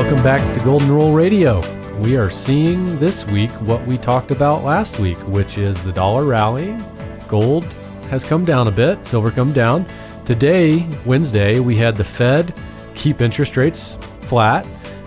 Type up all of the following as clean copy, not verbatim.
Welcome back to Golden Rule Radio. We are seeing this week what we talked about last week, which is the dollar rallying. Gold has come down a bit, silver come down. Today, Wednesday, we had the Fed keep interest rates flat,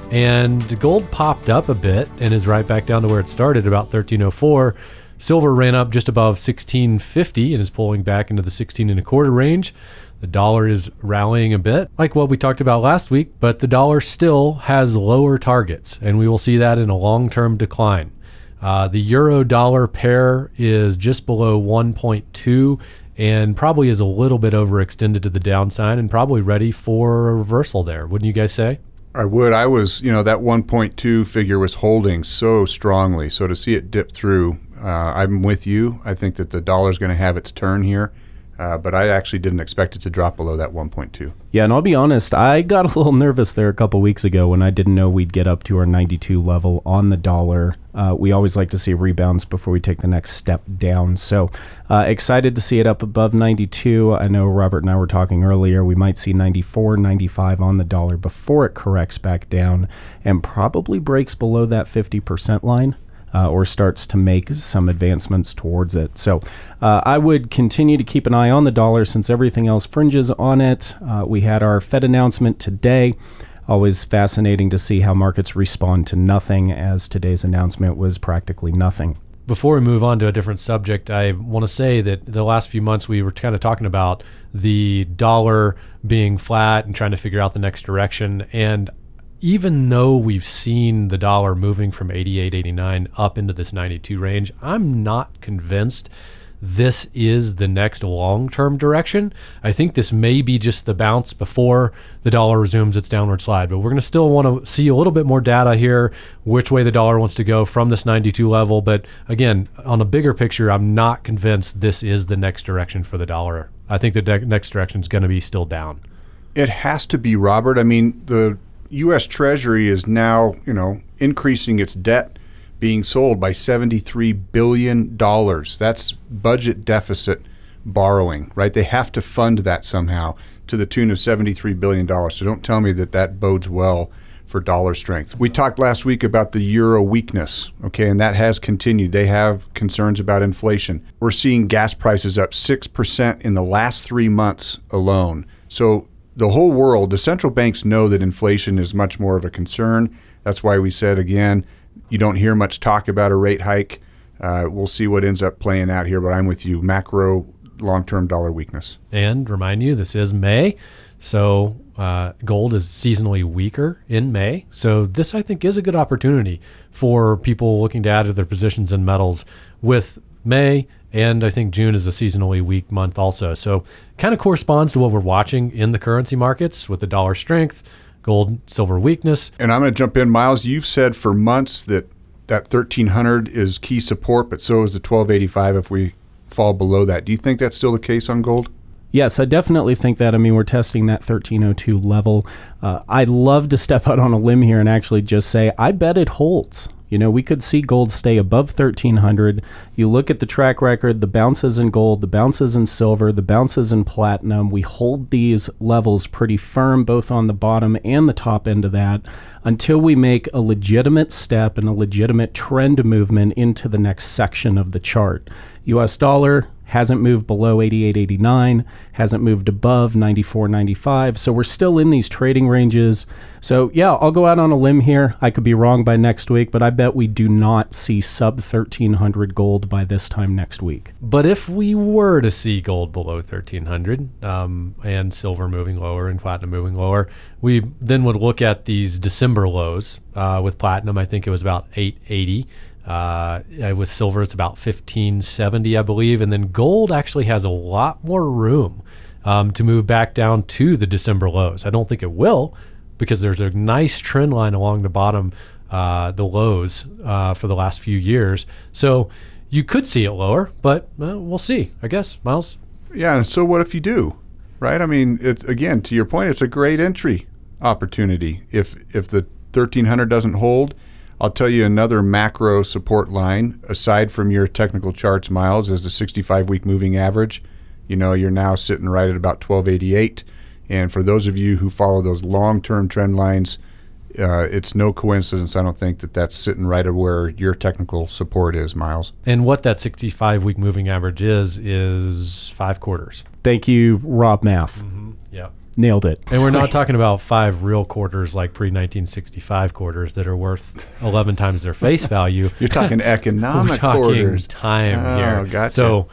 and gold popped up a bit and is right back down to where it started, about 1304. Silver ran up just above 1650 and is pulling back into the 16 and a quarter range. The dollar is rallying a bit, like what we talked about last week, but the dollar still has lower targets, and we will see that in a long-term decline. The euro-dollar pair is just below 1.2 and probably is a little bit overextended to the downside and probably ready for a reversal there. Wouldn't you guys say? I would. I was, that 1.2 figure was holding so strongly. So to see it dip through, I'm with you. I think that the dollar's going to have its turn here. But I actually didn't expect it to drop below that 1.2. Yeah, and I'll be honest, I got a little nervous there a couple weeks ago when I didn't know we'd get up to our 92 level on the dollar. We always like to see rebounds before we take the next step down. So excited to see it up above 92. I know Robert and I were talking earlier. We might see 94, 95 on the dollar before it corrects back down and probably breaks below that 50% line. Or starts to make some advancements towards it. So I would continue to keep an eye on the dollar since everything else fringes on it. We had our Fed announcement today. Always fascinating to see how markets respond to nothing, as today's announcement was practically nothing. Before we move on to a different subject, I want to say that the last few months we were kind of talking about the dollar being flat and trying to figure out the next direction. And even though we've seen the dollar moving from 88, 89 up into this 92 range, I'm not convinced this is the next long-term direction. I think this may be just the bounce before the dollar resumes its downward slide, but we're going to still want to see a little bit more data here, which way the dollar wants to go from this 92 level. But again, on a bigger picture, I'm not convinced this is the next direction for the dollar. I think the next direction is going to be still down. It has to be, Robert. I mean, the U.S. Treasury is now, increasing its debt being sold by $73 billion. That's budget deficit borrowing, right? They have to fund that somehow to the tune of $73 billion. So don't tell me that that bodes well for dollar strength. We talked last week about the euro weakness, okay, and that has continued. They have concerns about inflation. We're seeing gas prices up 6% in the last 3 months alone. So the whole world, the central banks know that inflation is much more of a concern. That's why we said, again, you don't hear much talk about a rate hike. We'll see what ends up playing out here, but I'm with you. Macro, long-term dollar weakness. And remind you, this is May, so gold is seasonally weaker in May. So this, I think, is a good opportunity for people looking to add to their positions in metals with May, and I think June is a seasonally weak month also. So kind of corresponds to what we're watching in the currency markets with the dollar strength, gold, silver weakness. And I'm going to jump in, Miles. You've said for months that 1300 is key support, but so is the 1285 if we fall below that. Do you think that's still the case on gold? Yes, I definitely think that. I mean, we're testing that 1302 level. I'd love to step out on a limb here and actually just say, I bet it holds. We could see gold stay above 1300. You look at the track record, the bounces in gold, the bounces in silver, the bounces in platinum. We hold these levels pretty firm, both on the bottom and the top end of that, until we make a legitimate step and a legitimate trend movement into the next section of the chart. US dollar hasn't moved below 88.89, hasn't moved above 94.95, so we're still in these trading ranges. So yeah, I'll go out on a limb here. I could be wrong by next week, but I bet we do not see sub 1300 gold by this time next week. But if we were to see gold below 1300 and silver moving lower and platinum moving lower, we then would look at these December lows. With platinum, I think it was about 880. With silver, it's about 1570, I believe. And then gold actually has a lot more room to move back down to the December lows. I don't think it will, because there's a nice trend line along the bottom, the lows for the last few years. So you could see it lower, but we'll see, I guess, Miles. Yeah, and so what if you do, right? I mean, it's, again, to your point, it's a great entry opportunity. If the 1300 doesn't hold, I'll tell you another macro support line, aside from your technical charts, Miles, is the 65-week moving average. You're now sitting right at about 1288. And for those of you who follow those long-term trend lines, it's no coincidence, I don't think, that that's sitting right where your technical support is, Miles. And what that 65-week moving average is 5 quarters. Thank you, Rob Math. Yeah. Nailed it. And we're not talking about 5 real quarters like pre-1965 quarters that are worth 11 times their face value. You're talking economic we're talking quarters. time here. Gotcha. So,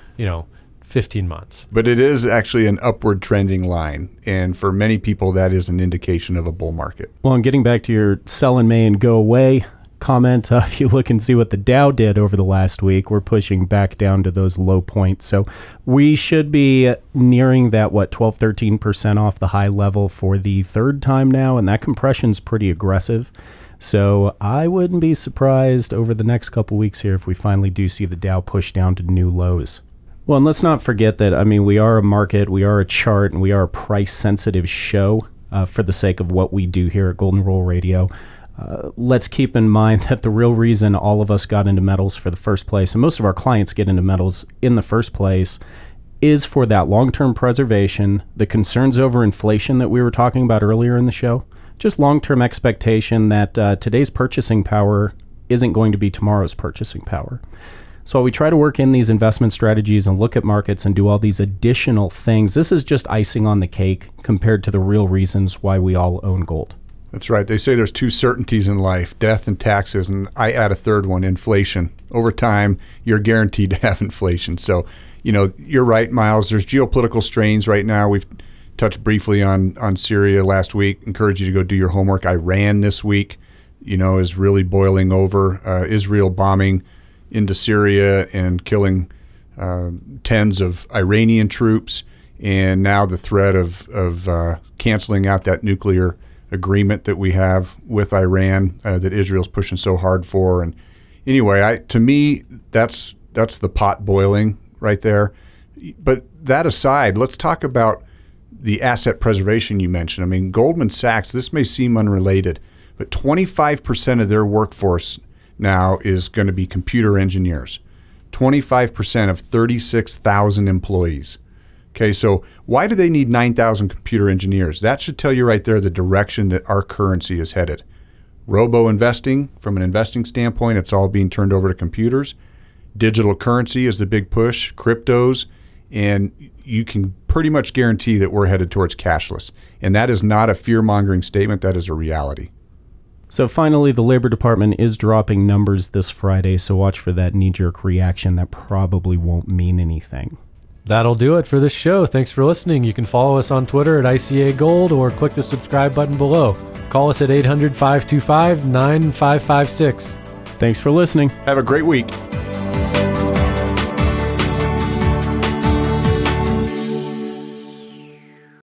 15 months. But it is actually an upward trending line. And for many people, that is an indication of a bull market. Well, and getting back to your sell in May and go away comment, if you look and see what the Dow did over the last week, we're pushing back down to those low points. So we should be nearing that, 12, 13% off the high level for the third time now. And that compression's pretty aggressive. So I wouldn't be surprised over the next couple weeks here if we finally do see the Dow push down to new lows. Well, and let's not forget that, we are a market, we are a chart, and we are a price-sensitive show for the sake of what we do here at Golden Rule Radio. Let's keep in mind that the real reason all of us got into metals for the first place, and most of our clients get into metals in the first place, is for that long-term preservation, the concerns over inflation that we were talking about earlier in the show, just long-term expectation that today's purchasing power isn't going to be tomorrow's purchasing power. So while we try to work in these investment strategies and look at markets and do all these additional things, this is just icing on the cake compared to the real reasons why we all own gold. That's right. They say there's 2 certainties in life, death and taxes, and I add a third one, inflation. Over time, you're guaranteed to have inflation. So, you're right, Miles. There's geopolitical strains right now. We've touched briefly on Syria last week. Encourage you to go do your homework. Iran this week, is really boiling over. Israel bombing into Syria and killing tens of Iranian troops, and now the threat of canceling out that nuclear agreement that we have with Iran that Israel's pushing so hard for. And anyway, to me, that's the pot boiling right there. But that aside, let's talk about the asset preservation you mentioned. Goldman Sachs, this may seem unrelated, but 25% of their workforce now is going to be computer engineers. 25% of 36,000 employees. Okay, so why do they need 9,000 computer engineers? That should tell you right there the direction that our currency is headed. Robo-investing, from an investing standpoint, it's all being turned over to computers. Digital currency is the big push, cryptos, and you can pretty much guarantee that we're headed towards cashless. And that is not a fear-mongering statement, that is a reality. So finally, the Labor Department is dropping numbers this Friday, so watch for that knee-jerk reaction that probably won't mean anything. That'll do it for this show. Thanks for listening. You can follow us on Twitter at ICA Gold or click the subscribe button below. Call us at 800-525-9556. Thanks for listening. Have a great week.